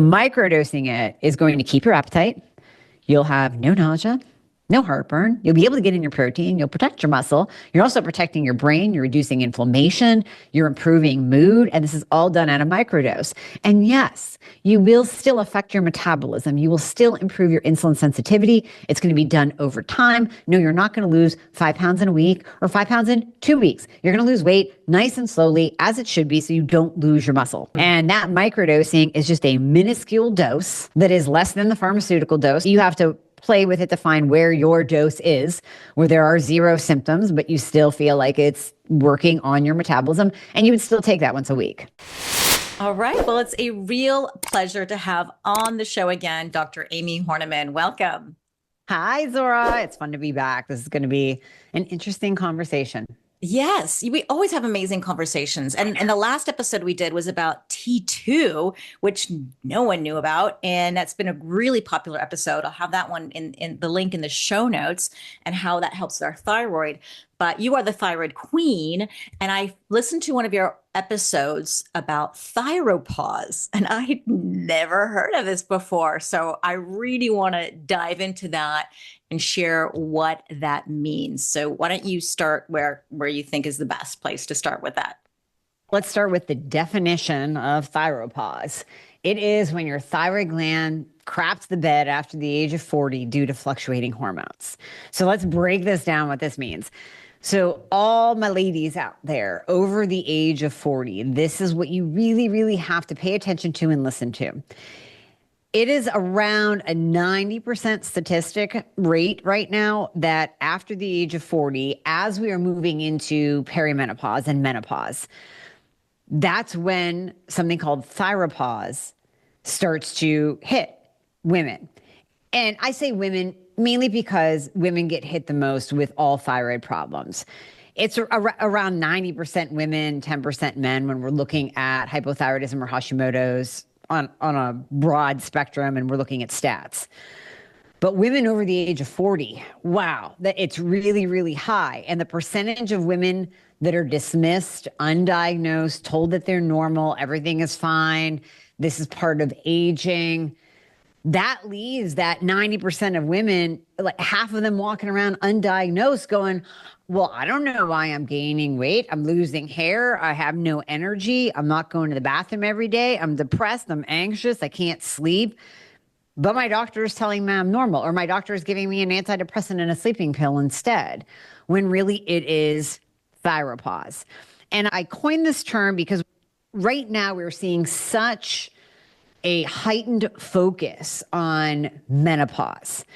Microdosing it is going to keep your appetite. You'll have no nausea, no heartburn. You'll be able to get in your protein. You'll protect your muscle. You're also protecting your brain. You're reducing inflammation. You're improving mood. And this is all done at a microdose. And yes, you will still affect your metabolism. You will still improve your insulin sensitivity. It's going to be done over time. No, you're not going to lose 5 pounds in a week or 5 pounds in 2 weeks. You're going to lose weight nice and slowly, as it should be, so you don't lose your muscle. And that microdosing is just a minuscule dose that is less than the pharmaceutical dose. You have to play with it to find where your dose is, where there are 0 symptoms, but you still feel like it's working on your metabolism, and you would still take that once a week. All right. Well, it's a real pleasure to have on the show again, Dr. Amie Hornaman. Welcome. Hi, Zora. It's fun to be back. This is going to be an interesting conversation. Yes, we always have amazing conversations. And the last episode we did was about T2, which no one knew about. And that's been a really popular episode. I'll have that one in the link in the show notes and how that helps with our thyroid. But you are the thyroid queen. And I listened to one of your episodes about Thyropause, and I'd never heard of this before. So I really want to dive into that and share what that means. So why don't you start where you think is the best place to start with that? Let's start with the definition of Thyropause. It is when your thyroid gland craps the bed after the age of 40 due to fluctuating hormones. So let's break this down, what this means. So all my ladies out there over the age of 40, this is what you really, really have to pay attention to and listen to. It is around a 90% statistic rate right now that after the age of 40, as we are moving into perimenopause and menopause, that's when something called Thyropause starts to hit women. And I say women mainly because women get hit the most with all thyroid problems. It's around 90% women, 10% men when we're looking at hypothyroidism or Hashimoto's on a broad spectrum, and we're looking at stats. But women over the age of 40, wow, that it's really, really high. And the percentage of women that are dismissed, undiagnosed, told that they're normal, everything is fine, this is part of aging, that leaves that 90% of women, like half of them walking around undiagnosed going, well, I don't know why I'm gaining weight. I'm losing hair. I have no energy. I'm not going to the bathroom every day. I'm depressed. I'm anxious. I can't sleep. But my doctor is telling me I'm normal, or my doctor is giving me an antidepressant and a sleeping pill instead, when really it is Thyropause. And I coined this term because right now we're seeing such a heightened focus on menopause.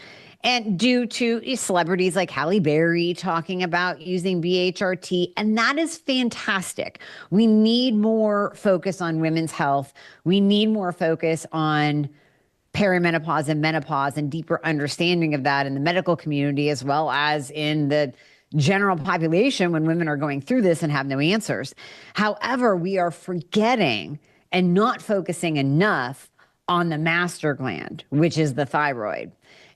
And due to celebrities like Halle Berry talking about using BHRT, and that is fantastic. We need more focus on women's health. We need more focus on perimenopause and menopause and deeper understanding of that in the medical community, as well as in the general population when women are going through this and have no answers. However, we are forgetting and not focusing enough on the master gland, which is the thyroid,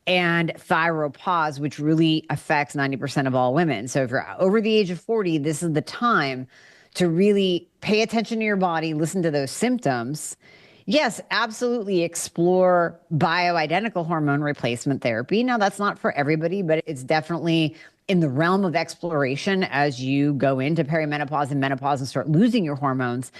and Thyropause, which really affects 90% of all women. So if you're over the age of 40, this is the time to really pay attention to your body, listen to those symptoms. Yes, absolutely explore bioidentical hormone replacement therapy. Now, that's not for everybody, but it's definitely in the realm of exploration as you go into perimenopause and menopause and start losing your hormones.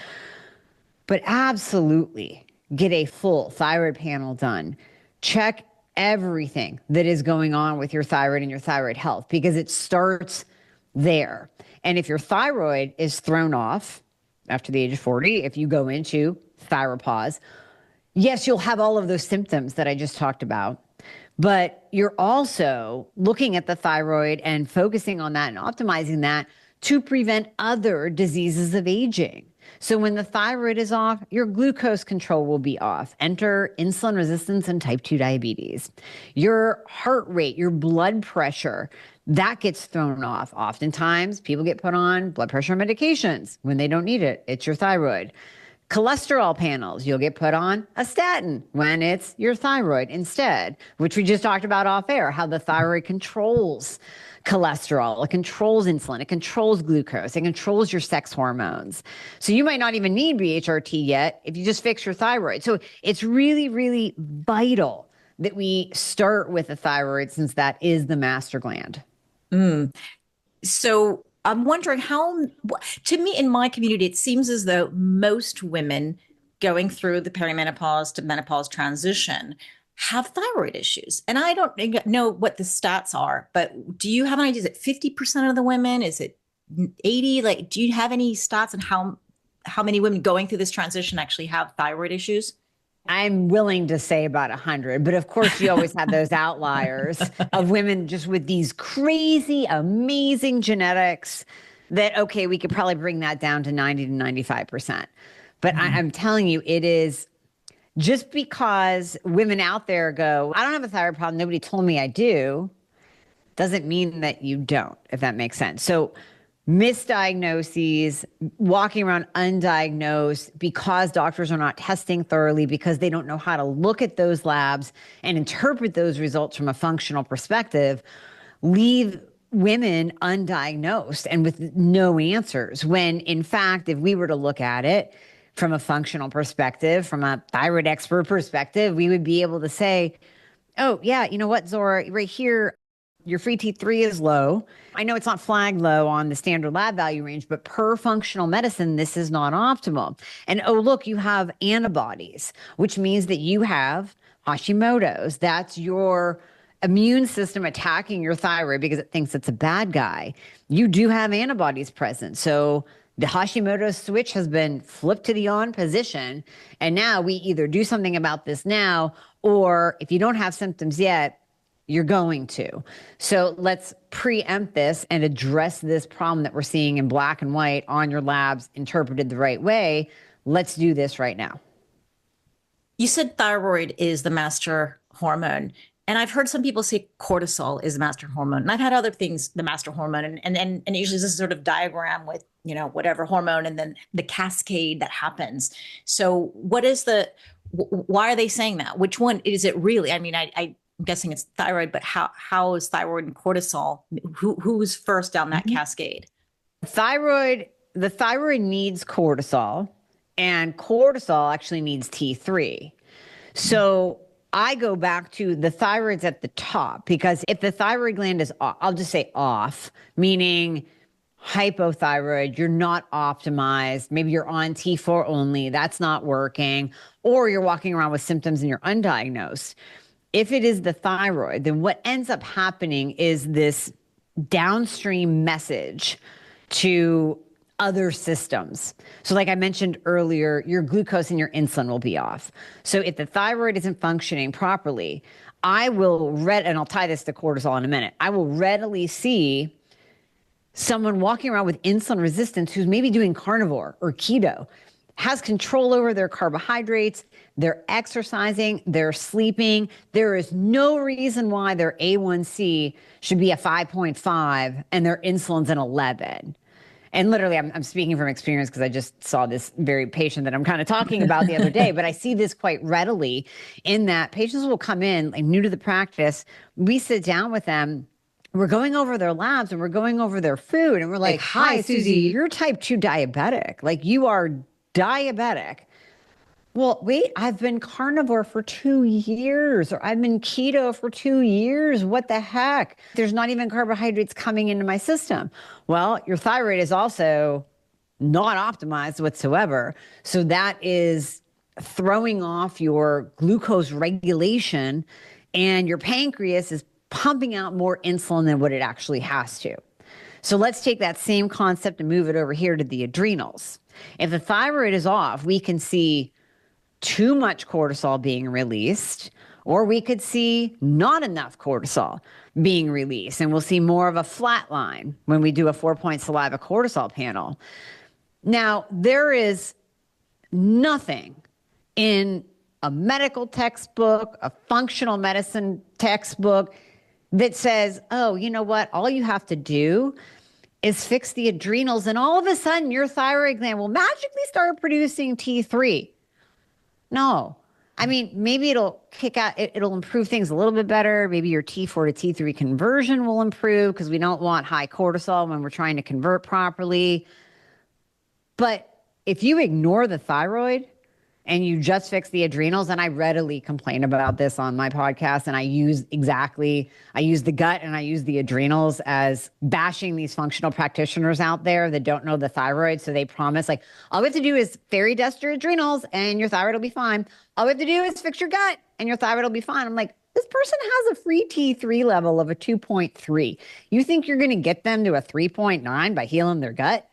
But absolutely get a full thyroid panel done. Check everything that is going on with your thyroid and your thyroid health, because it starts there. And if your thyroid is thrown off after the age of 40, if you go into Thyropause, yes, you'll have all of those symptoms that I just talked about, but you're also looking at the thyroid and focusing on that and optimizing that to prevent other diseases of aging. So when the thyroid is off, your glucose control will be off. Enter insulin resistance and type 2 diabetes. Your heart rate, your blood pressure, that gets thrown off. Oftentimes, people get put on blood pressure medications when they don't need it. It's your thyroid. Cholesterol panels, you'll get put on a statin when it's your thyroid instead, which we just talked about off air, how the thyroid controls cholesterol, it controls insulin, it controls glucose, it controls your sex hormones. So you might not even need BHRT yet if you just fix your thyroid. So it's really, really vital that we start with the thyroid since that is the master gland. So I'm wondering to me, in my community, it seems as though most women going through the perimenopause to menopause transition have thyroid issues. And I don't know what the stats are, but do you have an idea? Is it 50% of the women? Is it 80? Like, do you have any stats on how many women going through this transition actually have thyroid issues? I'm willing to say about 100, but of course, you always have those outliers of women just with these crazy, amazing genetics that, okay, we could probably bring that down to 90 to 95%. But I'm telling you, it is just because women out there go, I don't have a thyroid problem. Nobody told me I do, doesn't mean that you don't, if that makes sense. So misdiagnoses, walking around undiagnosed because doctors are not testing thoroughly, because they don't know how to look at those labs and interpret those results from a functional perspective, leave women undiagnosed and with no answers. When in fact, if we were to look at it from a functional perspective, from a thyroid expert perspective, we would be able to say, oh, yeah, you know what, Zora, right here, your free T3 is low. I know it's not flagged low on the standard lab value range, but per functional medicine, this is not optimal. And oh, look, you have antibodies, which means that you have Hashimoto's. That's your immune system attacking your thyroid because it thinks it's a bad guy. You do have antibodies present. So the Hashimoto's switch has been flipped to the on position. And now we either do something about this now, or if you don't have symptoms yet, you're going to. So let's preempt this and address this problem that we're seeing in black and white on your labs, interpreted the right way. Let's do this right now. You said thyroid is the master hormone. And I've heard some people say cortisol is the master hormone. And I've had other things, the master hormone. And usually this is sort of diagram with, whatever hormone and then the cascade that happens. So why are they saying that? Which one is it really? I mean, I'm guessing it's thyroid, but how is thyroid and cortisol? Who's first down that cascade? The thyroid needs cortisol, and cortisol actually needs T3. So I go back to the thyroid's at the top, because if the thyroid gland is off, I'll just say off, meaning hypothyroid, you're not optimized. Maybe you're on T4 only, that's not working, or you're walking around with symptoms and you're undiagnosed. If it is the thyroid, then what ends up happening is this downstream message to other systems. So like I mentioned earlier, your glucose and your insulin will be off. So if the thyroid isn't functioning properly, and I'll tie this to cortisol in a minute, I will readily see someone walking around with insulin resistance who's maybe doing carnivore or keto, has control over their carbohydrates, they're exercising, they're sleeping. There is no reason why their A1C should be a 5.5 and their insulin's an 11. And literally, I'm speaking from experience because I just saw this very patient that I'm kind of talking about the other day, but I see this quite readily in that patients will come in like new to the practice. We sit down with them. We're going over their labs and we're going over their food. And we're like, hi, Susie, you're type 2 diabetic. Like, you are diabetic. Well, wait, I've been carnivore for 2 years, or I've been keto for 2 years. What the heck? There's not even carbohydrates coming into my system. Well, your thyroid is also not optimized whatsoever. So that is throwing off your glucose regulation, and your pancreas is pumping out more insulin than what it actually has to. So let's take that same concept and move it over here to the adrenals. If the thyroid is off, we can see too much cortisol being released, or we could see not enough cortisol being released. And we'll see more of a flat line when we do a 4-point saliva cortisol panel. Now, there is nothing in a medical textbook, a functional medicine textbook, that says, oh, you know what? All you have to do is fix the adrenals, and all of a sudden your thyroid gland will magically start producing T3. No, I mean, maybe it'll kick out, it'll improve things a little bit better. Maybe your T4 to T3 conversion will improve because we don't want high cortisol when we're trying to convert properly. But if you ignore the thyroid and you just fix the adrenals, and I readily complain about this on my podcast, and I use the gut and I use the adrenals as bashing these functional practitioners out there that don't know the thyroid. So they promise, like, all we have to do is fairy dust your adrenals and your thyroid will be fine. All we have to do is fix your gut and your thyroid will be fine. I'm like, this person has a free T3 level of a 2.3. You think you're going to get them to a 3.9 by healing their gut?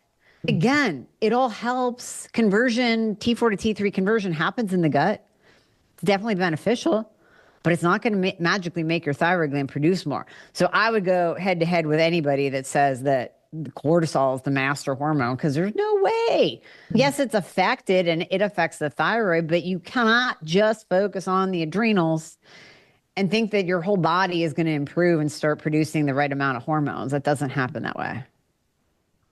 Again, it all helps. Conversion, T4 to T3 conversion happens in the gut. It's definitely beneficial, but it's not going to magically make your thyroid gland produce more. So I would go head to head with anybody that says that cortisol is the master hormone, because there's no way. Yes, it's affected and it affects the thyroid, but you cannot just focus on the adrenals and think that your whole body is going to improve and start producing the right amount of hormones. That doesn't happen that way.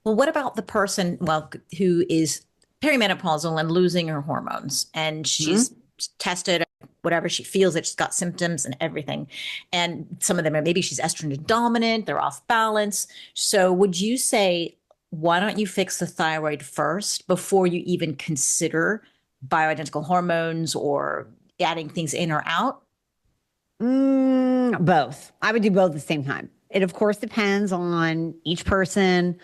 Well, what about the person, well, who is perimenopausal and losing her hormones, and she's tested whatever, she feels that she's got symptoms and everything, and some of them are, maybe she's estrogen dominant, they're off balance. So would you say, why don't you fix the thyroid first before you even consider bioidentical hormones or adding things in or out? Both. I would do both at the same time. It, of course, depends on each person,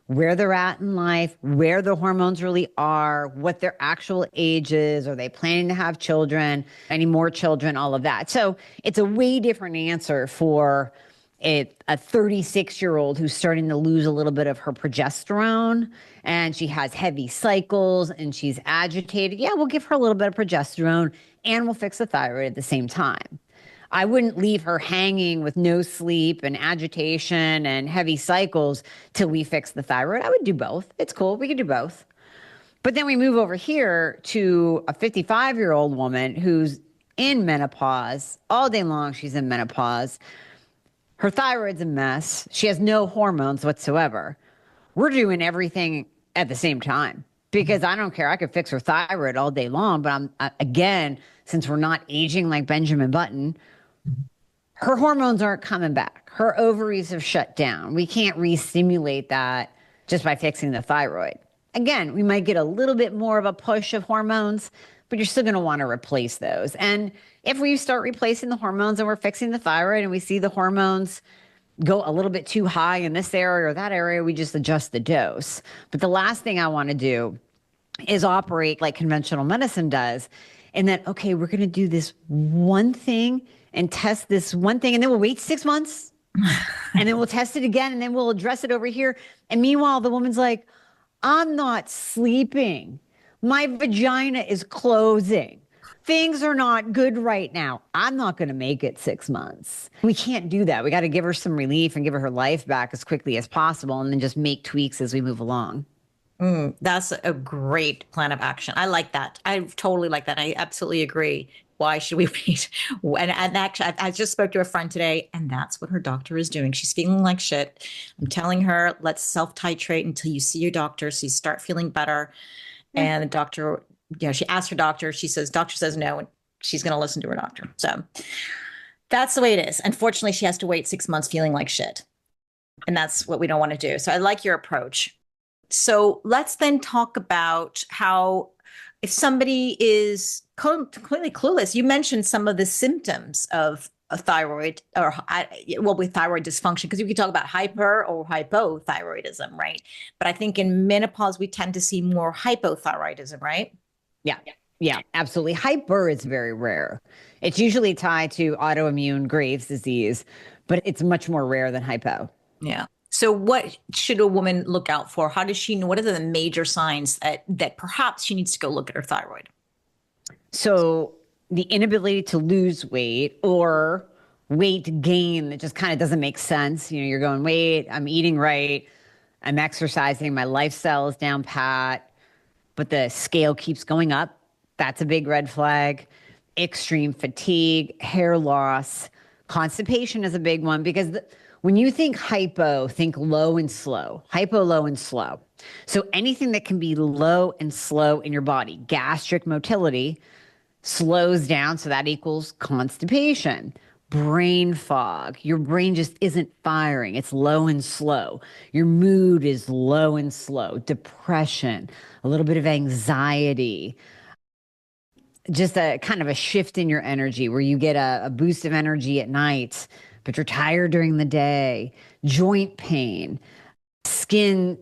where they're at in life, where the hormones really are, what their actual age is. Are they planning to have children, any more children, all of that. So it's a way different answer for a 36-year-old who's starting to lose a little bit of her progesterone and she has heavy cycles and she's agitated. Yeah, we'll give her a little bit of progesterone and we'll fix the thyroid at the same time. I wouldn't leave her hanging with no sleep and agitation and heavy cycles till we fix the thyroid. I would do both. It's cool. We could do both. But then we move over here to a 55-year-old woman who's in menopause. All day long, she's in menopause. Her thyroid's a mess. She has no hormones whatsoever. We're doing everything at the same time because I don't care. I could fix her thyroid all day long, but again, since we're not aging like Benjamin Button, her hormones aren't coming back. Her ovaries have shut down. We can't re-stimulate that just by fixing the thyroid. Again, we might get a little bit more of a push of hormones, but you're still going to want to replace those. And if we start replacing the hormones and we're fixing the thyroid and we see the hormones go a little bit too high in this area or that area, we just adjust the dose. But the last thing I want to do is operate like conventional medicine does. And that, okay, we're going to do this one thing and test this one thing, and then we'll wait 6 months and then we'll test it again and then we'll address it over here. And meanwhile, the woman's like, I'm not sleeping. My vagina is closing. Things are not good right now. I'm not going to make it 6 months. We can't do that. We got to give her some relief and give her life back as quickly as possible and then just make tweaks as we move along. That's a great plan of action. I like that. I totally like that. I absolutely agree. Why should we wait? And actually, I just spoke to a friend today, and that's what her doctor is doing. She's feeling like shit. I'm telling her, let's self-titrate until you see your doctor so you start feeling better. And the doctor, she asked her doctor. She says, doctor says no, and she's going to listen to her doctor. So that's the way it is. Unfortunately, she has to wait 6 months feeling like shit. And that's what we don't want to do. So I like your approach. So let's then talk about how, if somebody is completely clueless, you mentioned some of the symptoms of a thyroid with thyroid dysfunction, because you could talk about hyper or hypothyroidism, right? But I think in menopause, we tend to see more hypothyroidism, right? Yeah, absolutely. Hyper is very rare. It's usually tied to autoimmune Graves' disease, but it's much more rare than hypo. Yeah. So what should a woman look out for? How does she know? What are the major signs that perhaps she needs to go look at her thyroid? So the inability to lose weight or weight gain that just kind of doesn't make sense. You're going, wait, I'm eating right. I'm exercising. My lifestyle is down pat, but the scale keeps going up. That's a big red flag. Extreme fatigue, hair loss, constipation is a big one because when you think hypo, think low and slow. Hypo, low, and slow. So anything that can be low and slow in your body, gastric motility, slows down. So that equals constipation, brain fog. Your brain just isn't firing. It's low and slow. Your mood is low and slow. Depression, a little bit of anxiety, just a kind of a shift in your energy where you get a boost of energy at night, but you're tired during the day, joint pain, skin,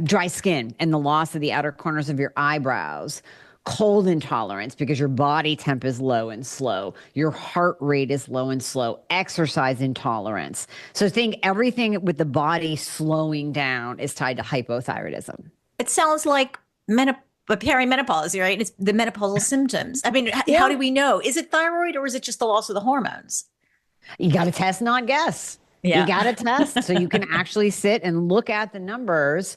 dry skin, and the loss of the outer corners of your eyebrows, cold intolerance because your body temp is low and slow, your heart rate is low and slow, exercise intolerance. So think everything with the body slowing down is tied to hypothyroidism. It sounds like perimenopause, right? It's the menopausal symptoms. I mean, how Yeah. do we know? Is it thyroid or is it just the loss of the hormones? You got to test, not guess. You Yeah. got to test so you can actually sit and look at the numbers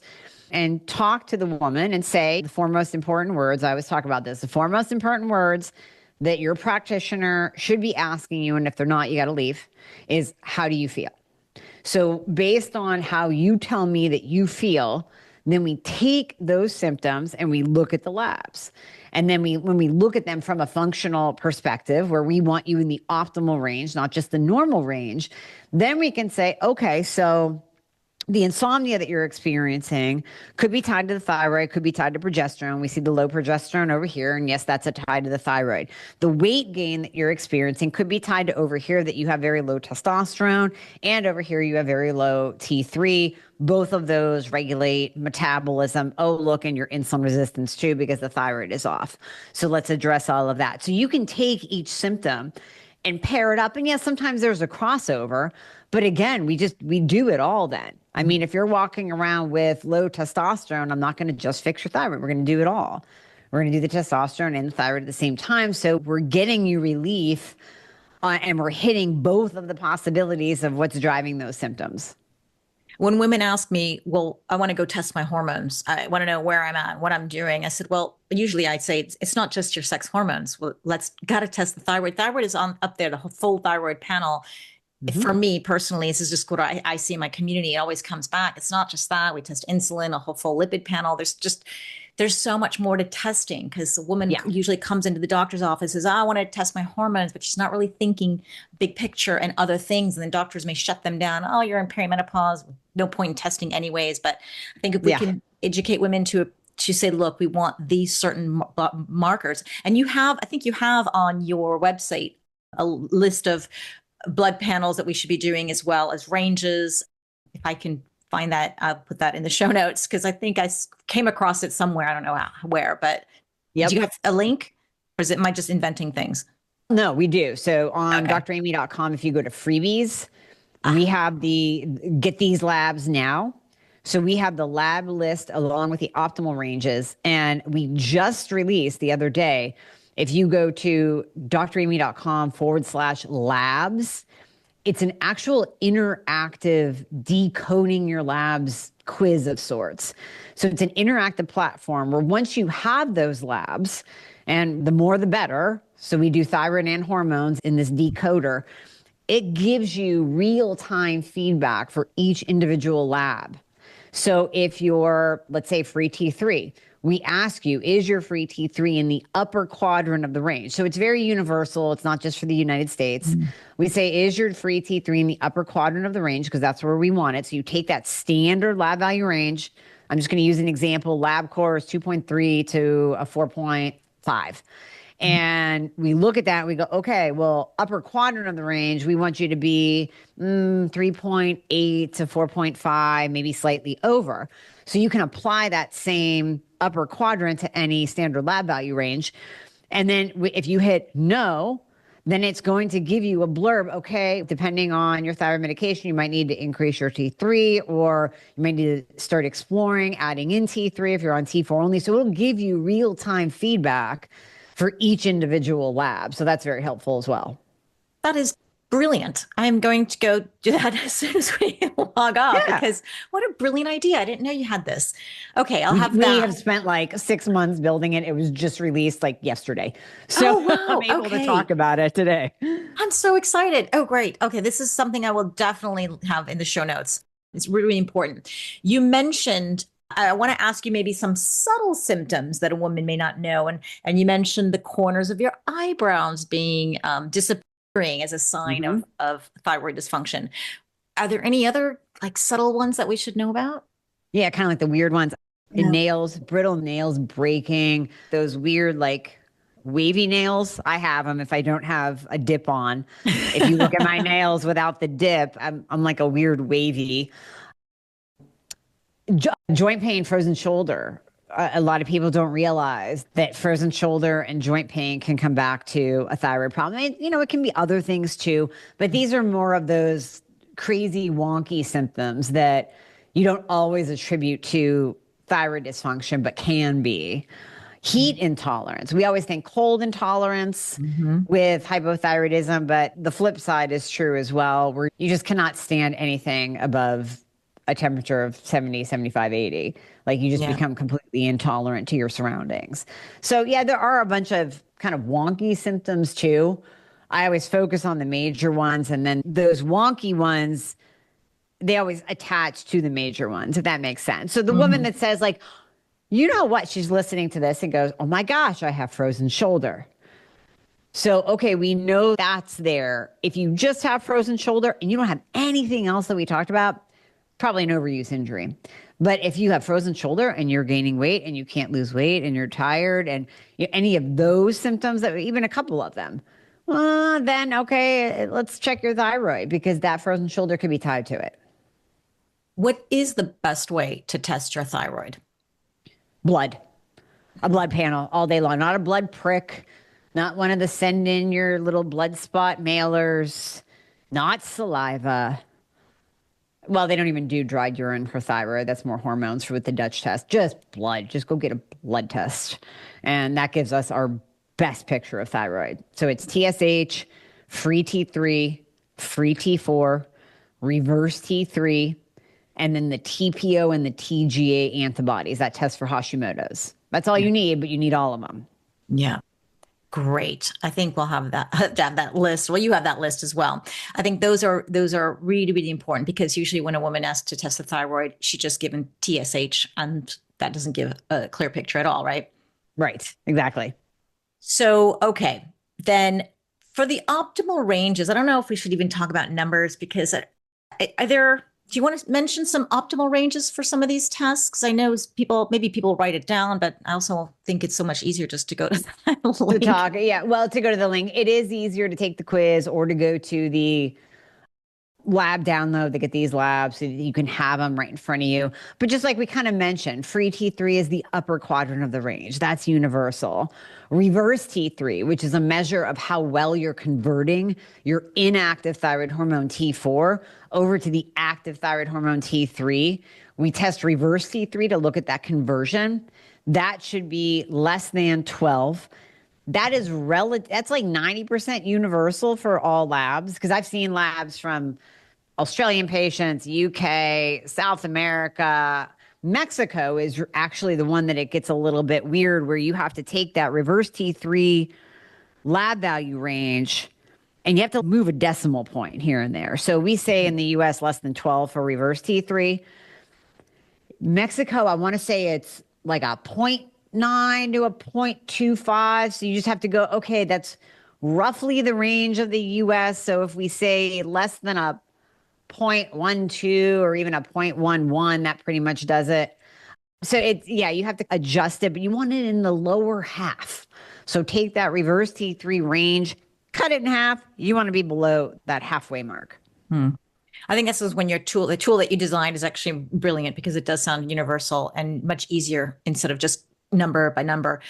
and talk to the woman and say the four most important words. I always talk about this. The four most important words that your practitioner should be asking you, and if they're not, you got to leave, is how do you feel? So, based on how you tell me that you feel, then we take those symptoms and we look at the labs. And then when we look at them from a functional perspective, where we want you in the optimal range, not just the normal range, then we can say, okay, so the insomnia that you're experiencing could be tied to the thyroid, could be tied to progesterone. We see the low progesterone over here. And yes, that's a tie to the thyroid. The weight gain that you're experiencing could be tied to over here that you have very low testosterone, and over here you have very low T3. Both of those regulate metabolism. Oh, look, and your insulin resistance too, because the thyroid is off. So let's address all of that. So you can take each symptom and pair it up. And yes, sometimes there's a crossover, but again, we do it all then. I mean, if you're walking around with low testosterone, I'm not going to just fix your thyroid. We're going to do it all. We're going to do the testosterone and the thyroid at the same time. So we're getting you relief and we're hitting both of the possibilities of what's driving those symptoms. When women ask me, well, I want to go test my hormones. I want to know where I'm at, what I'm doing. I said, well, usually I'd say it's not just your sex hormones. Well, got to test the thyroid. Thyroid is on up there, the whole full thyroid panel. For Mm-hmm. me personally, this is just what I see in my community. It always comes back. It's not just that. We test insulin, a whole full lipid panel. There's so much more to testing because the woman Yeah. usually comes into the doctor's office and says, oh, I want to test my hormones, but she's not really thinking big picture and other things. And then doctors may shut them down. Oh, you're in perimenopause. No point in testing anyways. But I think if we Yeah. can educate women to say, look, we want these certain markers. And I think you have on your website a list of blood panels that we should be doing as well as ranges. If I can find that, I'll put that in the show notes because I think I came across it somewhere. I don't know where, but do Yep. you have a link or am I just inventing things? No, we do. So on Okay. dramie.com, if you go to freebies, we Ah, have the get these labs now. So we have the lab list along with the optimal ranges. And we just released the other day, if you go to dramie.com/labs, it's an actual interactive decoding your labs quiz of sorts. So it's an interactive platform where once you have those labs, and the more the better. So we do thyroid and hormones in this decoder. It gives you real time feedback for each individual lab. So if you're, let's say, free T3, we ask you, is your free T3 in the upper quadrant of the range? So it's very universal. It's not just for the United States. We say, is your free T3 in the upper quadrant of the range? Because that's where we want it. So you take that standard lab value range. I'm just going to use an example. LabCorp is 2.3 to a 4.5. And we look at that and we go, okay, well, upper quadrant of the range, we want you to be 3.8 to 4.5, maybe slightly over. So you can apply that same upper quadrant to any standard lab value range. And then if you hit no, then it's going to give you a blurb. Okay, depending on your thyroid medication, you might need to increase your T3, or you might need to start exploring adding in T3 if you're on T4 only. So it'll give you real time feedback for each individual lab. So that's very helpful as well. that is brilliant. I'm going to go do that as soon as we log off Yeah. because what a brilliant idea. I didn't know you had this. Okay, I'll We, have we that. have spent like 6 months building it. It was just released like yesterday. So Oh, I'm wow. able to Okay. talk about it today. I'm so excited. Oh, great. Okay, this is something I will definitely have in the show notes. It's really important. You mentioned I want to ask you maybe some subtle symptoms that a woman may not know. And you mentioned the corners of your eyebrows being disappearing as a sign Hmm. of thyroid dysfunction. Are there any other like subtle ones that we should know about? Yeah, kind of like the weird ones. The Yeah. nails, brittle nails breaking, those weird, like wavy nails. I have them if I don't have a dip on. If you look at my nails without the dip, I'm like a weird wavy. Joint pain, frozen shoulder. A lot of people don't realize that frozen shoulder and joint pain can come back to a thyroid problem. It can be other things too, but these are more of those crazy, wonky symptoms that you don't always attribute to thyroid dysfunction, but can be. Heat intolerance. We always think cold intolerance Mm-hmm. with hypothyroidism, but the flip side is true as well, where you just cannot stand anything above a temperature of 70, 75, 80. Like you just Yeah. become completely intolerant to your surroundings. So, yeah, there are a bunch of kind of wonky symptoms too. I always focus on the major ones, and then those wonky ones, they always attach to the major ones, if that makes sense. So the woman Mhm. that says, like, you know what, she's listening to this and goes, oh my gosh, I have frozen shoulder. So, okay, we know that's there. If you just have frozen shoulder and you don't have anything else that we talked about, probably an overuse injury. But if you have frozen shoulder and you're gaining weight and you can't lose weight and you're tired and any of those symptoms, that even a couple of them, then okay, let's check your thyroid because that frozen shoulder could be tied to it. What is the best way to test your thyroid? Blood, a blood panel all day long, not a blood prick, not one of the send in your little blood spot mailers, not saliva. Well, they don't even do dried urine for thyroid. That's more hormones for with the Dutch test. Just blood. Just go get a blood test. And that gives us our best picture of thyroid. So it's TSH, free T3, free T4, reverse T3, and then the TPO and the TGA antibodies that test for Hashimoto's. That's all you need, but you need all of them. Yeah. Great. I think we'll have that list. Well, you have that list as well. I think those are really, really important because usually when a woman asks to test the thyroid, she's just given TSH and that doesn't give a clear picture at all, right? Right. Exactly. So, okay. Then for the optimal ranges, I don't know if we should even talk about numbers because are there, do you want to mention some optimal ranges for some of these tests? 'Cause I know maybe people write it down, but I also think it's so much easier just to go to the To link. talk. Yeah. Well, to go to the link, it is easier to take the quiz or to go to the lab download to get these labs so that you can have them right in front of you. But just like we kind of mentioned, free T3 is the upper quadrant of the range. That's universal. Reverse T3, which is a measure of how well you're converting your inactive thyroid hormone T4 over to the active thyroid hormone T3. We test reverse T3 to look at that conversion. That should be less than 12. That's like 90% universal for all labs because I've seen labs from Australian patients, UK, South America. Mexico is actually the one that it gets a little bit weird where you have to take that reverse T3 lab value range and you have to move a decimal point here and there. So we say in the US less than 12 for reverse T3. Mexico, I want to say it's like a point 0.9 to a 0.25. So you just have to go, okay, that's roughly the range of the US. So if we say less than a 0.12 or even a 0.11, that pretty much does it. So yeah, you have to adjust it, but you want it in the lower half. So take that reverse T3 range, cut it in half. You want to be below that halfway mark. Hmm. I think this is when the tool that you designed is actually brilliant because it does sound universal and much easier instead of just number by number.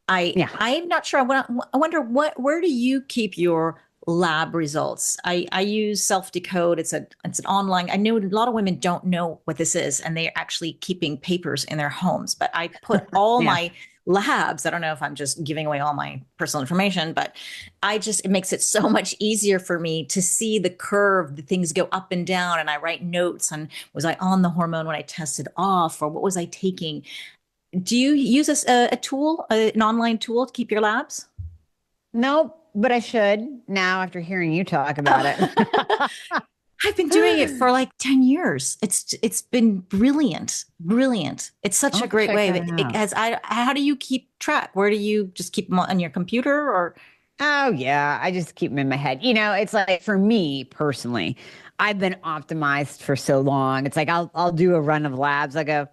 Yeah. I'm not sure. I wonder where do you keep your lab results? I use Self Decode. It's an online. I know a lot of women don't know what this is, and they're actually keeping papers in their homes. But I put all Yeah. my labs. I don't know if I'm just giving away all my personal information, but it makes it so much easier for me to see the curve, the things go up and down, and I write notes on was I on the hormone when I tested off, or what was I taking? Do you use a tool, an online tool to keep your labs? Nope, but I should now after hearing you talk about it. I've been doing it for like 10 years. It's been brilliant. Brilliant. It's such I'll a have to great check way. that It out. has how do you keep track? Where do you just keep them on your computer or Oh yeah, I just keep them in my head. It's like for me personally, I've been optimized for so long. It's like I'll do a run of labs. I go,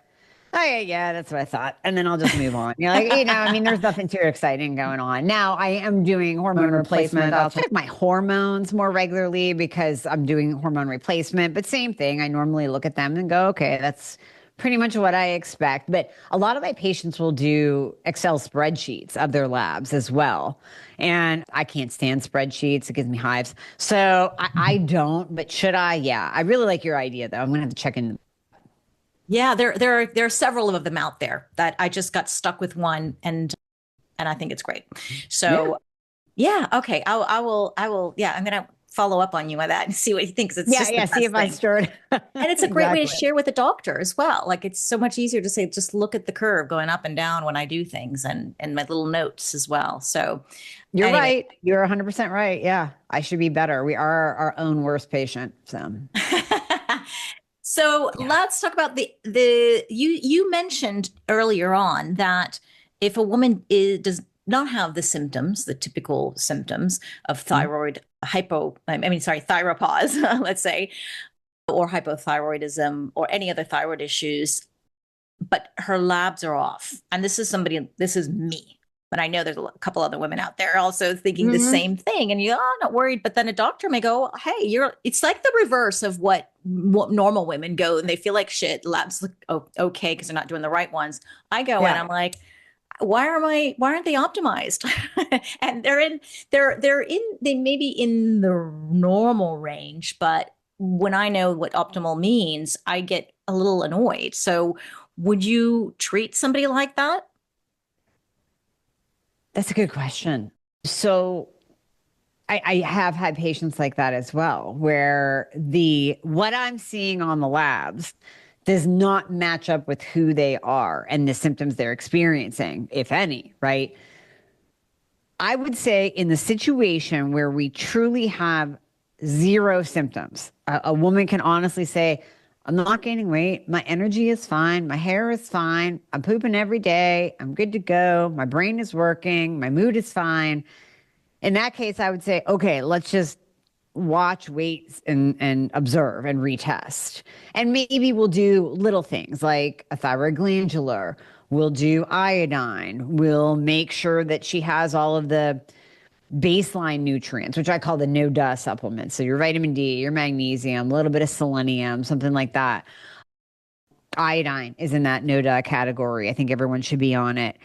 oh yeah, that's what I thought, and then I'll just move on. I mean, there's nothing too exciting going on. Now I am doing hormone replacement. I'll check my hormones more regularly because I'm doing hormone replacement. But same thing, I normally look at them and go, okay, that's pretty much what I expect. But a lot of my patients will do Excel spreadsheets of their labs as well. And I can't stand spreadsheets. It gives me hives. So I don't, but should I? Yeah. I really like your idea though. I'm going to have to check in. yeah, there are several of them out there that I just got stuck with one and I think it's great. Yeah. So yeah, okay. I will yeah, I'm gonna follow up on you on that and see what he thinks. It's Yeah. just the Yeah. See best if I thing. stirred. And it's a great way to Exactly. share with the doctor as well. Like it's so much easier to say, just look at the curve going up and down when I do things and my little notes as well. So You're anyway. right. You're 100% right. Yeah. I should be better. We are our own worst patient. So, So yeah. let's talk about the you mentioned earlier on that if a woman does not have the symptoms, the typical symptoms of Mhm. thyroid hypo, I mean, sorry, thyropause, let's say, or hypothyroidism or any other thyroid issues, but her labs are off. And this is me. But I know there's a couple other women out there also thinking the Mhm. same thing. And you're not worried. But then a doctor may go, hey, it's like the reverse of what normal women go and they feel like shit. Labs look okay because they're not doing the right ones. I go in, Yeah. I'm like, why aren't they optimized? And they may be in the normal range, but when I know what optimal means, I get a little annoyed. So would you treat somebody like that? That's a good question. So, I have had patients like that as well, where the what I'm seeing on the labs does not match up with who they are and the symptoms they're experiencing, if any, right? I would say in the situation where we truly have zero symptoms, a woman can honestly say, I'm not gaining weight. My energy is fine. My hair is fine. I'm pooping every day. I'm good to go. My brain is working. My mood is fine. In that case, I would say, okay, let's just watch, wait, and observe and retest. And maybe we'll do little things like a thyroid glandular. We'll do iodine. We'll make sure that she has all of the baseline nutrients, which I call the no duh supplements. So your vitamin D, your magnesium, a little bit of selenium, something like that. Iodine is in that no duh category. I think everyone should be on it.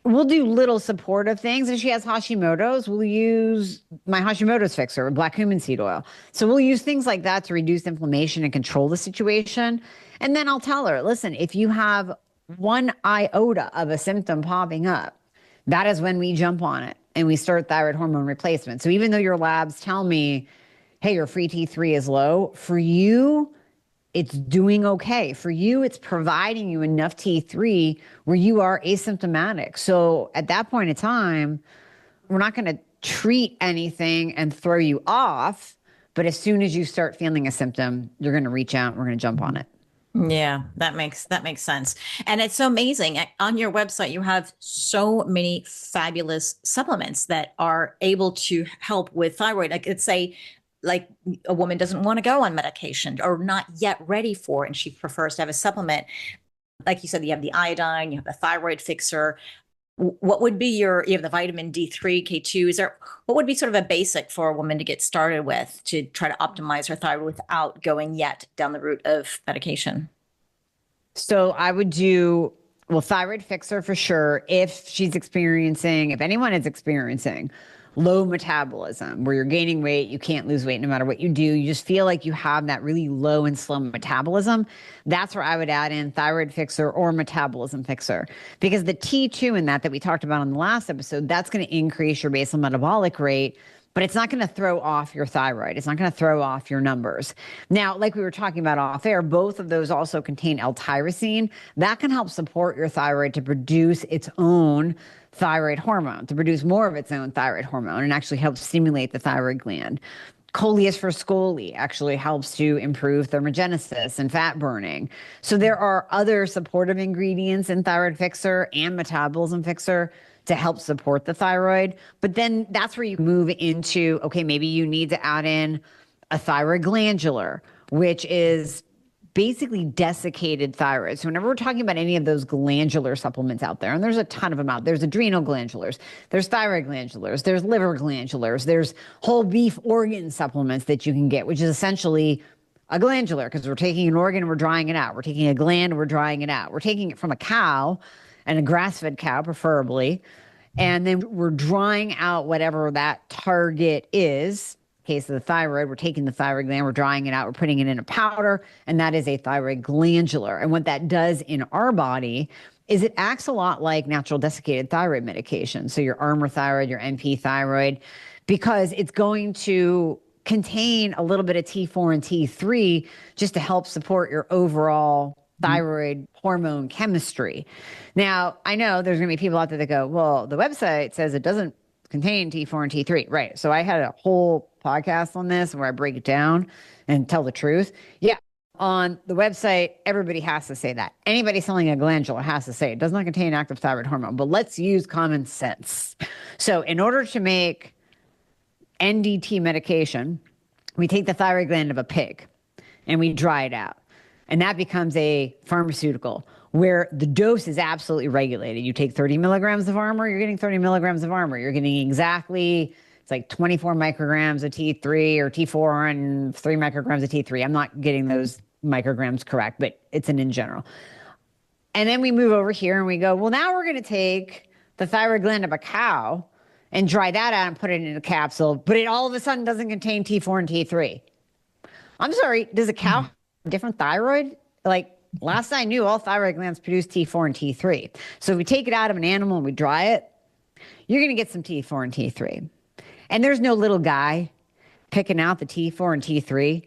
We'll do little supportive things. If she has Hashimoto's, we'll use my Hashimoto's fixer, black cumin seed oil. So we'll use things like that to reduce inflammation and control the situation. And then I'll tell her, listen, if you have one iota of a symptom popping up, that is when we jump on it and we start thyroid hormone replacement. So even though your labs tell me, hey, your free T3 is low, for you, it's doing okay. For you, it's providing you enough T3 where you are asymptomatic. So at that point in time, we're not going to treat anything and throw you off. But as soon as you start feeling a symptom, you're going to reach out and we're going to jump on it. Yeah, that makes sense. And it's so amazing. On your website, you have so many fabulous supplements that are able to help with thyroid. Like it's say like a woman doesn't want to go on medication or not yet ready for it, and she prefers to have a supplement. Like you said, you have the iodine, you have the thyroid fixer. What would be you have the vitamin D3, K2. Is there, what would be sort of a basic for a woman to get started with to try to optimize her thyroid without going yet down the route of medication? So I would do, well, thyroid fixer for sure. If anyone is experiencing low metabolism where you're gaining weight, you can't lose weight no matter what you do, you just feel like you have that really low and slow metabolism. That's where I would add in thyroid fixer or metabolism fixer because the T2 in that we talked about on the last episode, that's going to increase your basal metabolic rate. But it's not going to throw off your thyroid. It's not going to throw off your numbers. Now, like we were talking about off air, both of those also contain L-tyrosine. That can help support your thyroid to produce its own thyroid hormone, to produce more of its own thyroid hormone and actually help stimulate the thyroid gland. Coleus for scoli actually helps to improve thermogenesis and fat burning. So there are other supportive ingredients in thyroid fixer and metabolism fixer to help support the thyroid. But then that's where you move into, okay, maybe you need to add in a thyroid glandular, which is basically desiccated thyroid. So whenever we're talking about any of those glandular supplements out there, and there's a ton of them out, there's adrenal glandulars, there's thyroid glandulars, there's liver glandulars, there's whole beef organ supplements that you can get, which is essentially a glandular because we're taking an organ and we're drying it out. We're taking a gland and we're drying it out. We're taking it from a cow and a grass-fed cow, preferably. And then we're drying out whatever that target is. Case of the thyroid, we're taking the thyroid gland, we're drying it out, we're putting it in a powder, and that is a thyroid glandular. And what that does in our body is it acts a lot like natural desiccated thyroid medication. So your Armour thyroid, your NP thyroid, because it's going to contain a little bit of T4 and T3 just to help support your overall thyroid hormone chemistry. Now, I know there's going to be people out there that go, well, the website says it doesn't contain T4 and T3. Right. So I had a whole podcast on this where I break it down and tell the truth. Yeah. On the website, everybody has to say that. Anybody selling a glandular has to say it does not contain active thyroid hormone, but let's use common sense. So in order to make NDT medication, we take the thyroid gland of a pig and we dry it out. And that becomes a pharmaceutical where the dose is absolutely regulated. You take 30 milligrams of Armour, you're getting 30 milligrams of Armour. You're getting exactly, it's like 24 micrograms of T3 or T4 and 3 micrograms of T3. I'm not getting those micrograms correct, but it's an in general. And then we move over here and we go, well, now we're going to take the thyroid gland of a cow and dry that out and put it in a capsule, but it all of a sudden doesn't contain T4 and T3. I'm sorry, does a cow have a different thyroid? Like last I knew, all thyroid glands produce T4 and T3. So if we take it out of an animal and we dry it, you're going to get some T4 and T3. And there's no little guy picking out the T4 and T3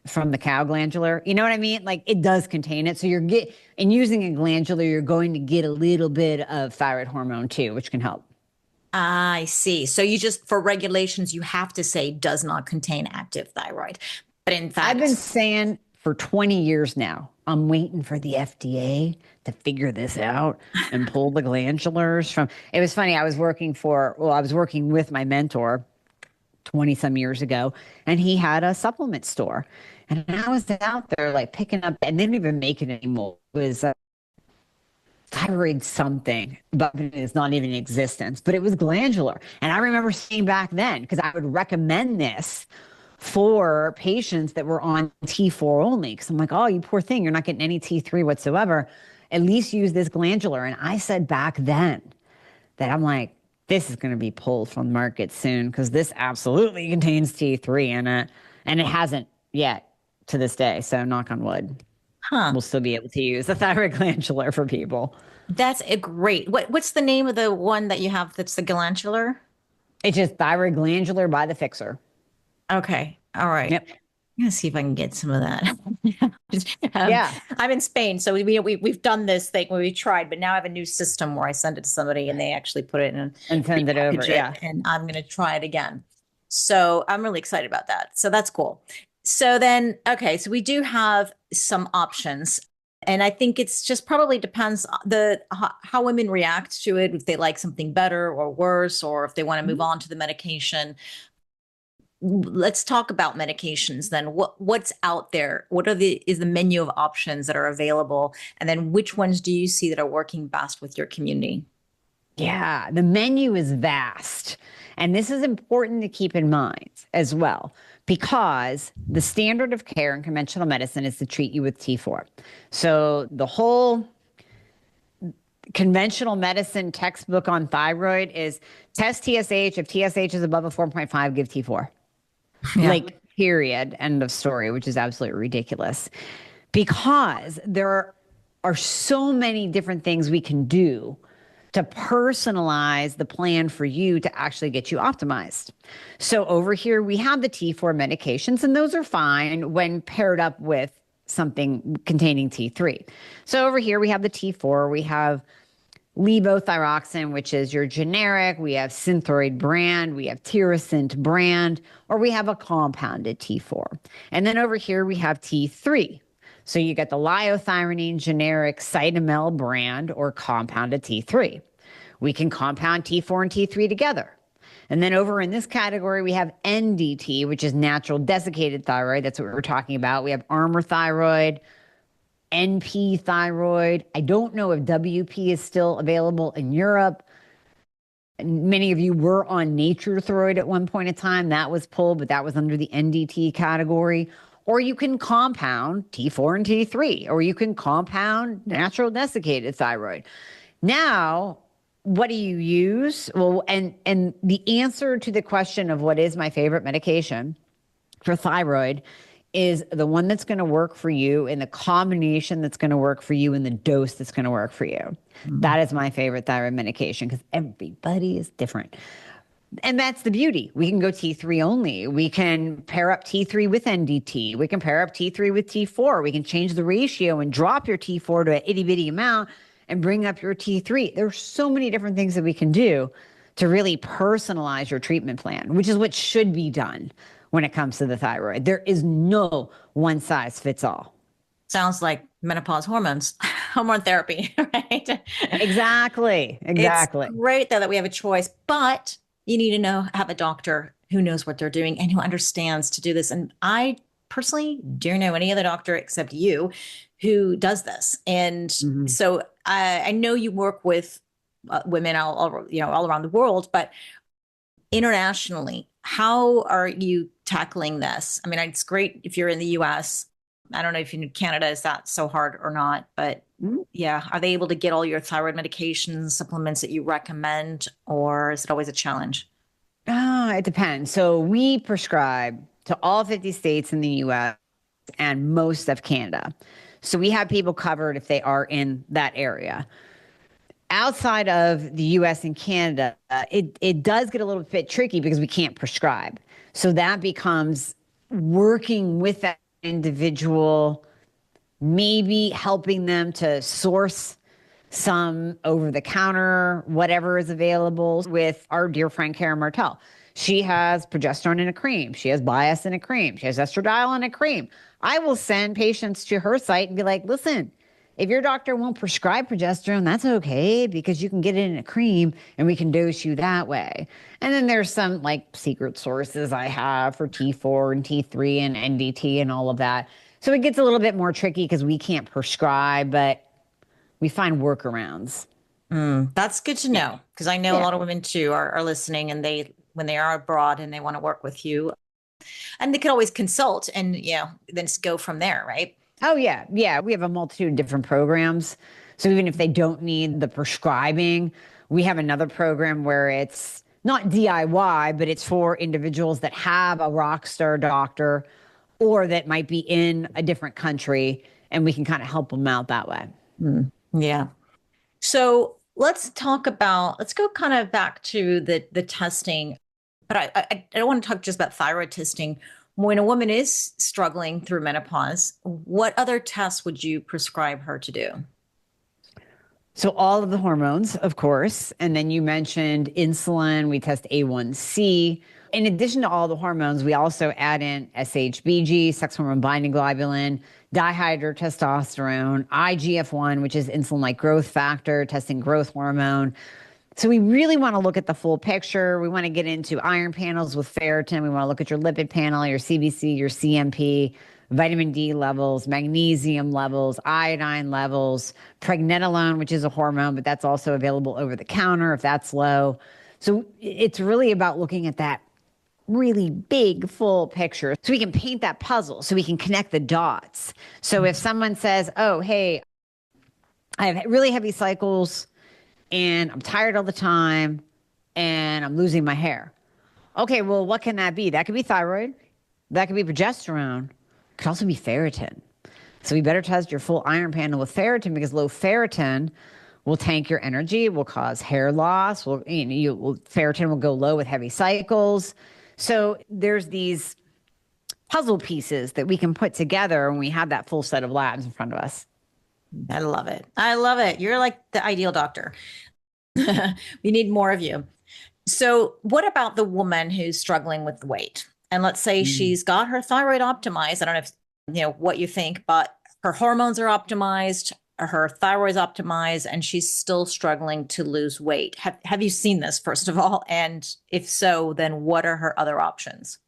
from the cow glandular. You know what I mean? Like it does contain it. So and using a glandular, you're going to get a little bit of thyroid hormone too, which can help. I see. So you just, for regulations, you have to say does not contain active thyroid. But in fact, I've been saying for 20 years now, I'm waiting for the FDA to figure this out and pull the glandulars from. It was funny. I was working with my mentor 20 some years ago, and he had a supplement store. And I was out there like picking up, and they didn't even make it anymore. It was thyroid something, but it is not even in existence, but it was glandular. And I remember seeing back then, because I would recommend this for patients that were on T4 only. Because I'm like, oh, you poor thing, you're not getting any T3 whatsoever. At least use this glandular. And I said back then that I'm like, this is going to be pulled from the market soon because this absolutely contains T3 in it. And it hasn't yet to this day. So knock on wood. huh? We'll still be able to use the thyroid glandular for people. That's a great. What's the name of the one that you have that's the glandular? It's just thyroid glandular by the fixer. Okay. All right. Yep. I'm gonna see if I can get some of that. Yeah. I'm in Spain, so we've done this thing where we tried, but now I have a new system where I send it to somebody and they actually put it in And send it over. Yeah. and I'm gonna try it again. So I'm really excited about that. So that's cool. So then, okay, so we do have some options. And I think it's just probably depends how women react to it, if they like something better or worse, or if they want to move on to the medication. Let's talk about medications then. What's out there? Is the menu of options that are available? And then which ones do you see that are working best with your community? Yeah, the menu is vast. And this is important to keep in mind as well, because the standard of care in conventional medicine is to treat you with T4. So the whole conventional medicine textbook on thyroid is test TSH. If TSH is above a 4.5, give T4. Yeah. Like, period, end of story, which is absolutely ridiculous. Because there are so many different things we can do to personalize the plan for you to actually get you optimized. So over here, we have the T4 medications, and those are fine when paired up with something containing T3. So over here, we have the T4, we have levothyroxine, which is your generic. We have Synthroid brand. We have Tirosint brand, or we have a compounded T4. And then over here, we have T3. So you get the liothyronine generic Cytomel brand or compounded T3. We can compound T4 and T3 together. And then over in this category, we have NDT, which is natural desiccated thyroid. That's what we were talking about. We have Armour thyroid, NP thyroid. I don't know if WP is still available in Europe. Many of you were on Nature Thyroid at one point in time. That was pulled, but that was under the NDT category. Or you can compound T4 and T3, or you can compound natural desiccated thyroid. Now, what do you use? Well, and the answer to the question of what is my favorite medication for thyroid is the one that's going to work for you and the combination that's going to work for you and the dose that's going to work for you. That is my favorite thyroid medication because everybody is different. And that's the beauty. We can go T3 only. We can pair up T3 with NDT. We can pair up T3 with T4. We can change the ratio and drop your T4 to an itty bitty amount and bring up your T3. There's so many different things that we can do to really personalize your treatment plan, which is what should be done when it comes to the thyroid. There is no one size fits all. Sounds like menopause hormones, hormone therapy, right? Exactly. Exactly. It's great though that we have a choice, but you need to have a doctor who knows what they're doing and who understands to do this. And I personally don't know any other doctor except you who does this. And so I know you work with women all around the world, but internationally, how are you tackling this? I mean, it's great if you're in the US. I don't know if in Canada, is that so hard or not? But yeah, are they able to get all your thyroid medications, supplements that you recommend, or is it always a challenge? It depends. So we prescribe to all 50 states in the US and most of Canada. So we have people covered if they are in that area. Outside of the US and Canada, it does get a little bit tricky because we can't prescribe. So that becomes working with that individual, maybe helping them to source some over the counter, whatever is available with our dear friend Karen Martell. She has progesterone in a cream. She has bias in a cream. She has estradiol in a cream. I will send patients to her site and be like, listen, if your doctor won't prescribe progesterone, that's okay because you can get it in a cream and we can dose you that way. And then there's some like secret sources I have for T4 and T3 and NDT and all of that. So it gets a little bit more tricky because we can't prescribe, but we find workarounds. That's good to know because I know a lot of women too are listening and when they are abroad and they want to work with you and they can always consult and, then just go from there, right? Oh, yeah. Yeah. We have a multitude of different programs. So even if they don't need the prescribing, we have another program where it's not DIY, but it's for individuals that have a rock star doctor or that might be in a different country, and we can kind of help them out that way. Yeah. So let's go kind of back to the testing, but I don't want to talk just about thyroid testing. When a woman is struggling through menopause, what other tests would you prescribe her to do? So all of the hormones, of course. And then you mentioned insulin. We test A1C. In addition to all the hormones, we also add in SHBG, sex hormone binding globulin, dihydrotestosterone, IGF-1, which is insulin-like growth factor, testing growth hormone. So we really want to look at the full picture. We want to get into iron panels with ferritin. We want to look at your lipid panel, your CBC, your CMP, vitamin D levels, magnesium levels, iodine levels, pregnenolone, which is a hormone, but that's also available over the counter if that's low. So it's really about looking at that really big, full picture so we can paint that puzzle, so we can connect the dots. So if someone says, oh, hey, I have really heavy cycles and I'm tired all the time and I'm losing my hair. Okay, well, what can that be? That could be thyroid. That could be progesterone. It could also be ferritin. So we better test your full iron panel with ferritin because low ferritin will tank your energy, will cause hair loss. Ferritin will go low with heavy cycles. So there's these puzzle pieces that we can put together when we have that full set of labs in front of us. I love it. I love it. You're like the ideal doctor. We need more of you. So, what about the woman who's struggling with weight? And let's say Mm. she's got her thyroid optimized. I don't know if you know what you think, but her hormones are optimized, her thyroid's optimized, and she's still struggling to lose weight. Have you seen this, first of all? And if so, then what are her other options?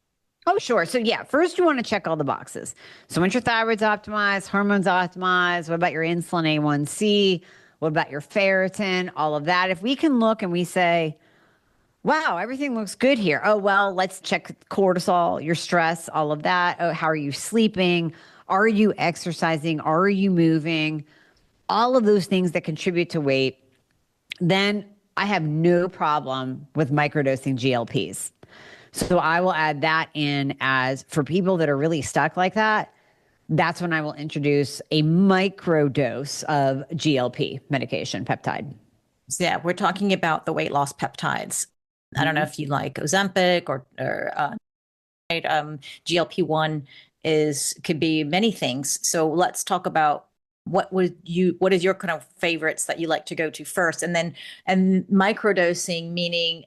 Oh, sure. So, yeah, first you want to check all the boxes. So, once your thyroid's optimized, hormones optimized, what about your insulin A1C? What about your ferritin? All of that. If we can look and we say, wow, everything looks good here. Oh, well, let's check cortisol, your stress, all of that. Oh, how are you sleeping? Are you exercising? Are you moving? All of those things that contribute to weight. Then I have no problem with microdosing GLPs. So I will add that in as for people that are really stuck like that. That's when I will introduce a micro dose of GLP medication peptide. So, yeah, we're talking about the weight loss peptides. I don't know Mhm. if you like Ozempic or GLP-1 is could be many things. So let's talk about what is your kind of favorites that you like to go to first, and then and microdosing, meaning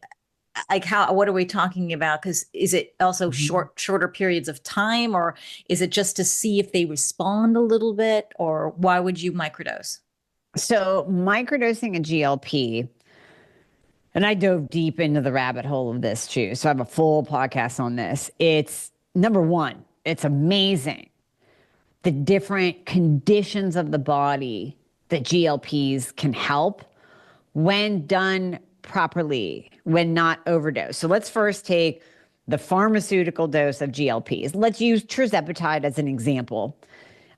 like how what are we talking about? Because is it also Mhm. shorter periods of time, or is it just to see if they respond a little bit, or why would you microdose? So microdosing a GLP, and I dove deep into the rabbit hole of this too. So I have a full podcast on this. It's number one, it's amazing the different conditions of the body that GLPs can help when done properly, when not overdosed. So let's first take the pharmaceutical dose of GLPs. Let's use tirzepatide as an example.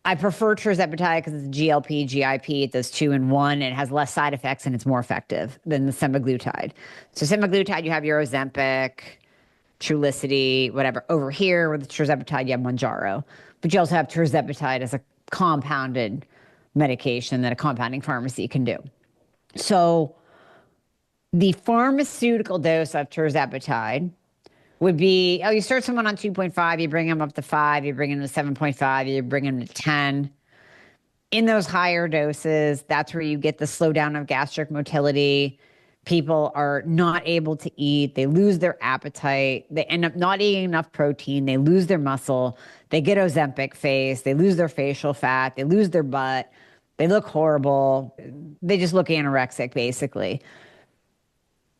I prefer tirzepatide because it's GLP, GIP. It does two in one. And it has less side effects and it's more effective than the semaglutide. So semaglutide, you have your Ozempic, Trulicity, whatever. Over here with the tirzepatide, you have Mounjaro, but you also have tirzepatide as a compounded medication that a compounding pharmacy can do. So the pharmaceutical dose of tirzepatide would be, oh, you start someone on 2.5, you bring them up to 5, you bring them to 7.5, you bring them to 10. In those higher doses, that's where you get the slowdown of gastric motility. People are not able to eat. They lose their appetite. They end up not eating enough protein. They lose their muscle. They get Ozempic face. They lose their facial fat. They lose their butt. They look horrible. They just look anorexic, basically.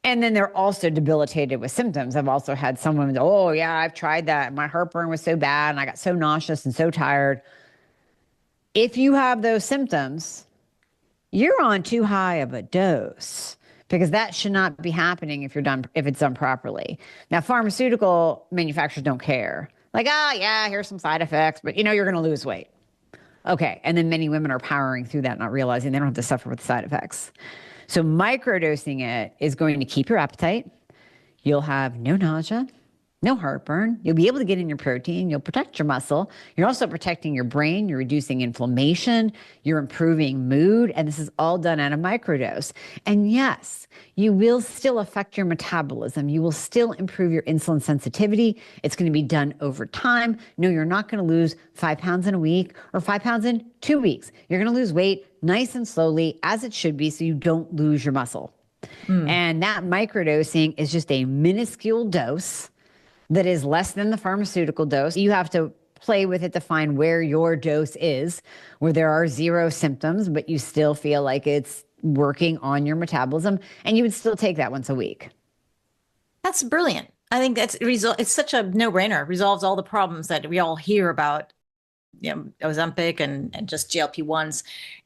And then they're also debilitated with symptoms. I've also had someone, oh, yeah, I've tried that. My heartburn was so bad and I got so nauseous and so tired. If you have those symptoms, you're on too high of a dose because that should not be happening if it's done properly. Now, pharmaceutical manufacturers don't care. Like, ah, oh, yeah, here's some side effects, but you're going to lose weight. Okay. And then many women are powering through that, not realizing they don't have to suffer with the side effects. So microdosing it is going to keep your appetite. You'll have no nausea, no heartburn. You'll be able to get in your protein. You'll protect your muscle. You're also protecting your brain. You're reducing inflammation. You're improving mood. And this is all done at a microdose. And yes, you will still affect your metabolism. You will still improve your insulin sensitivity. It's going to be done over time. No, you're not going to lose 5 pounds in a week or 5 pounds in 2 weeks. You're going to lose weight nice and slowly as it should be so you don't lose your muscle. Mm. And that microdosing is just a minuscule dose that is less than the pharmaceutical dose. You have to play with it to find where your dose is, where there are zero symptoms, but you still feel like it's working on your metabolism. And you would still take that once a week. That's brilliant. I think it's such a no-brainer. Resolves all the problems that we all hear about, Ozempic and just GLP-1s.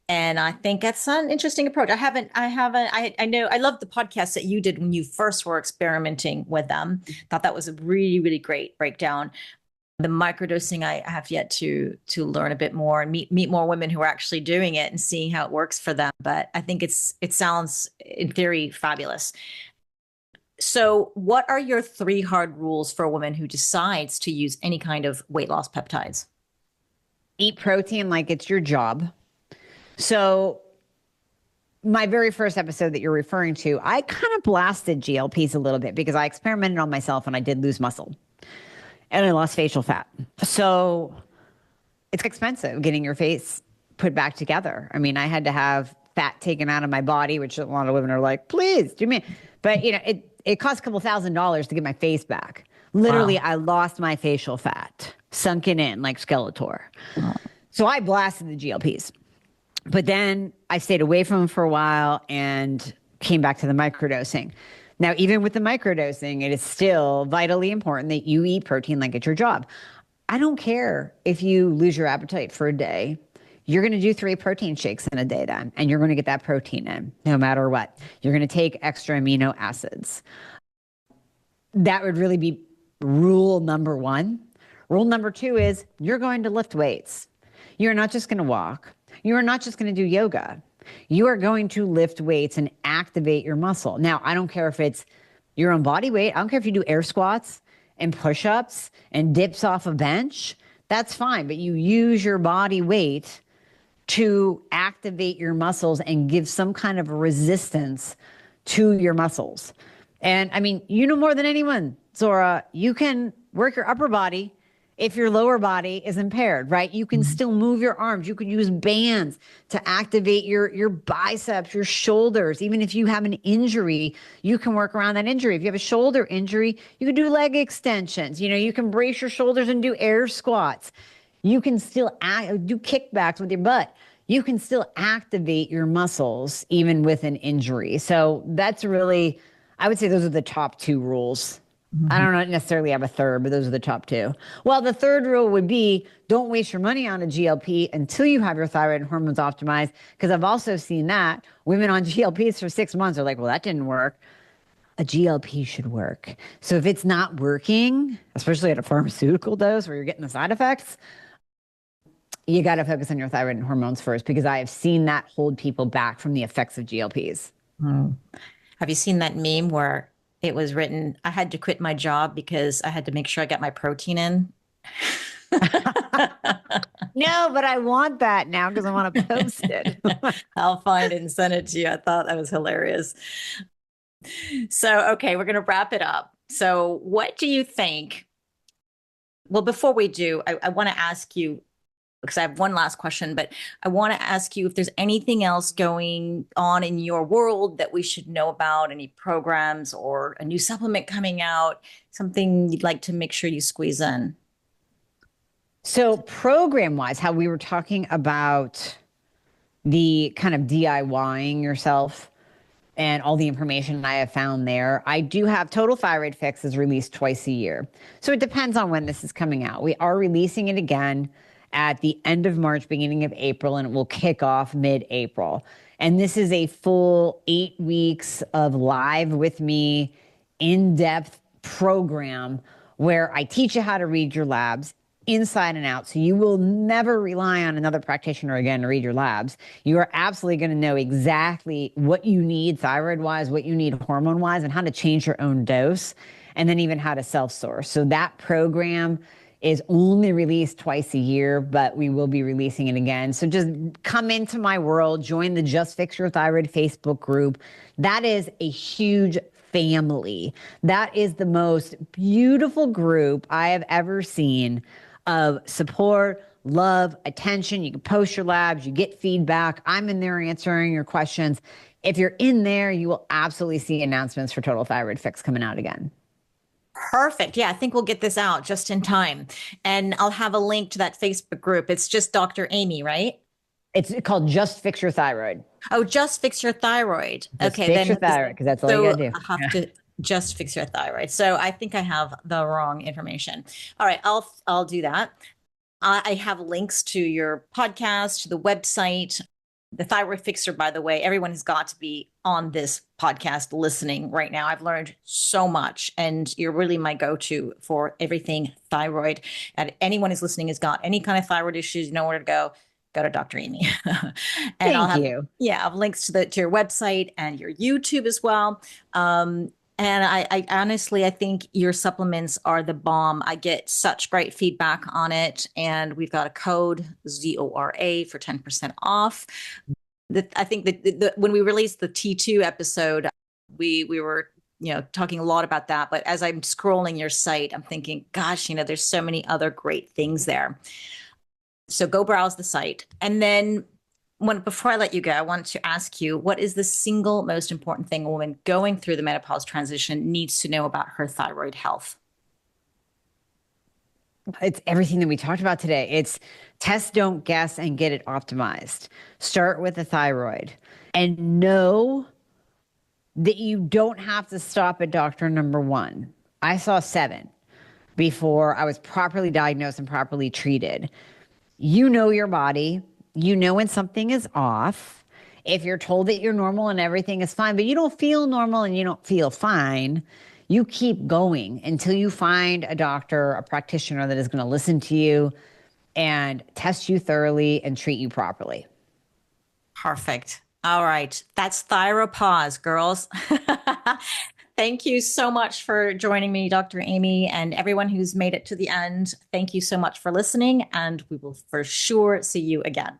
And I think that's an interesting approach. I know, I love the podcast that you did when you first were experimenting with them. Thought that was a really, really great breakdown. The microdosing, I have yet to learn a bit more and meet more women who are actually doing it and seeing how it works for them. But I think it sounds in theory fabulous. So, what are your three hard rules for a woman who decides to use any kind of weight loss peptides? Eat protein like it's your job. So, my very first episode that you're referring to, I kind of blasted GLPs a little bit because I experimented on myself and I did lose muscle and I lost facial fat. So, it's expensive getting your face put back together. I mean, I had to have fat taken out of my body, which a lot of women are like, please do me. But it cost a couple $1,000s to get my face back. Literally, Wow. I lost my facial fat, sunken in like Skeletor. Wow. So I blasted the GLPs. But then I stayed away from them for a while and came back to the microdosing. Now, even with the microdosing, it is still vitally important that you eat protein like it's your job. I don't care if you lose your appetite for a day. You're going to do 3 protein shakes in a day then, and you're going to get that protein in no matter what. You're going to take extra amino acids. That would really be rule number 1. Rule number 2 is you're going to lift weights. You're not just going to walk. You are not just going to do yoga. You are going to lift weights and activate your muscle. Now, I don't care if it's your own body weight. I don't care if you do air squats and push-ups and dips off a bench. That's fine. But you use your body weight to activate your muscles and give some kind of resistance to your muscles. And I mean, you know more than anyone, Zora, you can work your upper body if your lower body is impaired, right? You can still move your arms. You could use bands to activate your biceps, your shoulders. Even if you have an injury, you can work around that injury. If you have a shoulder injury, you can do leg extensions. You can brace your shoulders and do air squats. You can still do kickbacks with your butt. You can still activate your muscles even with an injury. So that's really, I would say those are the top 2 rules. I don't necessarily have a third, but those are the top 2. Well, the third rule would be don't waste your money on a GLP until you have your thyroid and hormones optimized. Because I've also seen that women on GLPs for 6 months are like, well, that didn't work. A GLP should work. So if it's not working, especially at a pharmaceutical dose where you're getting the side effects, you got to focus on your thyroid and hormones first, because I have seen that hold people back from the effects of GLPs. Mm. Have you seen that meme where it was written, I had to quit my job because I had to make sure I got my protein in? No, but I want that now because I want to post it. I'll find it and send it to you. I thought that was hilarious. So, okay, we're going to wrap it up. So, what do you think? Well, before we do, I want to ask you, because I have one last question, but I want to ask you if there's anything else going on in your world that we should know about, any programs or a new supplement coming out, something you'd like to make sure you squeeze in. So program-wise, how we were talking about the kind of DIYing yourself and all the information I have found there, I do have Total Thyroid Fix is released twice a year. So it depends on when this is coming out. We are releasing it again at the end of March, beginning of April, and it will kick off mid-April. And this is a full 8 weeks of live with me, in-depth program where I teach you how to read your labs inside and out. So you will never rely on another practitioner again to read your labs. You are absolutely going to know exactly what you need thyroid-wise, what you need hormone-wise, and how to change your own dose, and then even how to self-source. So that program is only released twice a year, but we will be releasing it again. So just come into my world, join the Just Fix Your Thyroid Facebook group. That is a huge family. That is the most beautiful group I have ever seen of support, love, attention. You can post your labs, you get feedback. I'm in there answering your questions. If you're in there, you will absolutely see announcements for Total Thyroid Fix coming out again. Perfect. Yeah, I think we'll get this out just in time. And I'll have a link to that Facebook group. It's just Dr. Amie, right? It's called Just Fix Your Thyroid. Oh, just fix your thyroid. Just okay, fix then your thyroid, because that's all you gotta do. I have to just fix your thyroid. So I think I have the wrong information. All right, I'll do that. I have links to your podcast, to the website, the Thyroid Fixer. By the way, everyone has got to be on this podcast listening right now. I've learned so much, and you're really my go-to for everything thyroid. And anyone who's listening has got any kind of thyroid issues, you know where to go to Dr. Amie. And Thank you. I'll have links to your website and your YouTube as well. And I honestly, I think your supplements are the bomb. I get such great feedback on it. And we've got a code ZORA for 10% off. I think that when we released the T2 episode, we were talking a lot about that. But as I'm scrolling your site, I'm thinking, gosh, there's so many other great things there. So go browse the site. And then before I let you go, I want to ask you, what is the single most important thing a woman going through the menopause transition needs to know about her thyroid health? It's everything that we talked about today. It's test, don't guess, and get it optimized. Start with the thyroid and know that you don't have to stop at doctor number one. I saw 7 before I was properly diagnosed and properly treated. You know your body. You know when something is off. If you're told that you're normal and everything is fine, but you don't feel normal and you don't feel fine, you keep going until you find a doctor, a practitioner that is going to listen to you and test you thoroughly and treat you properly. Perfect. All right. That's Thyropause, girls. Thank you so much for joining me, Dr. Amie, and everyone who's made it to the end. Thank you so much for listening, and we will for sure see you again.